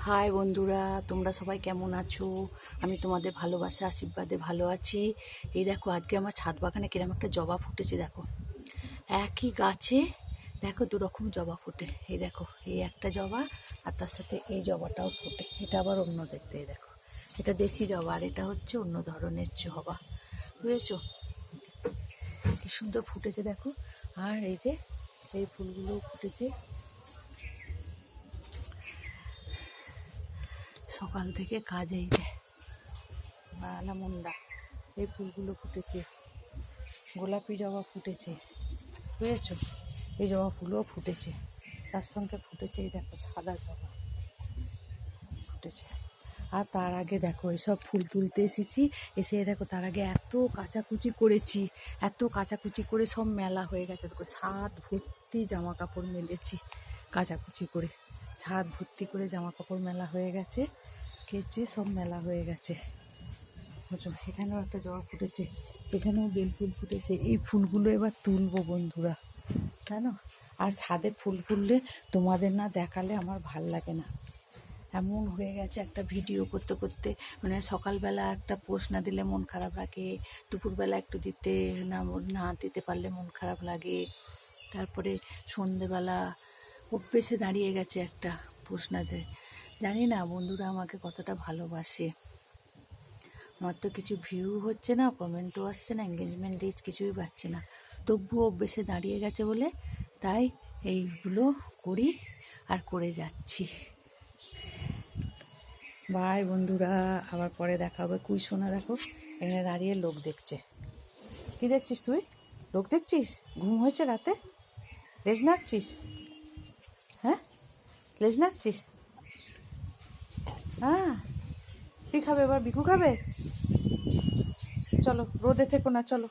High বন্ধুরা, তোমরা সবাই কেমন আছো? আমি তোমাদের ভালোবাসা আশীর্বাদে ভালো আছি। এই দেখো, আজকে আমার ছাদ বাগানে কিরম একটা জবা ফুটেছে। দেখো, একই গাছে দেখো দুরকম জবা ফুটে। এই দেখো, এই একটা জবা আর তার সাথে এই জবাটাও ফুটে। এটা আবার অন্য দেখতে। এই দেখো, এটা দেশি জবা আর এটা হচ্ছে অন্য ধরনের জবা, বুঝেছো? কি সুন্দর ফুটেছে দেখো। আর এই যে এই ফুলগুলো ফুটেছে সকাল থেকে কাজ। এই যে বালামুন্ডা, এই ফুলগুলো ফুটেছে, গোলাপি জবা ফুটেছে, বুঝেছো? এই জবা ফুলও ফুটেছে, তার সঙ্গে ফুটেছে এই দেখো সাদা জবা ফুটেছে। আর তার আগে দেখো এইসব ফুল তুলতে এসেছি, এসে দেখো তার আগে এত কাচাকুচি করেছি, এত কাচাকুচি করে সব মেলা হয়ে গেছে। দেখো ছাদ ভর্তি জামা কাপড় মেলেছি, কাচাকুচি করে ছাদ ভর্তি করে জামা কাপড় মেলা হয়ে গেছে, কেচে সব মেলা হয়ে গেছে। বুঝছো, এখানেও একটা জবা ফুটেছে, এখানেও বেল ফুল ফুটেছে। এই ফুলগুলো এবার তুলবো বন্ধুরা, জানো? আর ছাদে ফুল ফুললে তোমাদের না দেখালে আমার ভাল লাগে না। এমন হয়ে গেছে, একটা ভিডিও করতে করতে মানে সকালবেলা একটা পোস্ট না দিলে মন খারাপ লাগে, দুপুরবেলা একটু দিতে না দিতে পারলে মন খারাপ লাগে, তারপরে সন্ধেবেলা অভ্যেসে দাঁড়িয়ে গেছে একটা পোস্ট না দিতে। জানি না বন্ধুরা আমাকে কতটা ভালোবাসে। আমার তো কিছু ভিউ হচ্ছে না, কমেন্টও আসছে না, এঙ্গেজমেন্ট রিচ কিছুই পাচ্ছে না, তবুও অভ্যেসে দাঁড়িয়ে গেছে বলে তাই এইগুলো করি আর করে যাচ্ছি। বাই বন্ধুরা, আবার পরে দেখা হবে। কুই সোনা দেখো এখানে দাঁড়িয়ে লোক দেখছে। কি দেখছিস তুই? লোক দেখছিস? ঘুম হয়েছে রাতে? লেজ নাড়ছিস? হ্যাঁ, লেজ নাড়ছিস? হ্যাঁ, কি খাবে এবার? বিকু খাবে? চলো, রোদে থেকো না, চলো।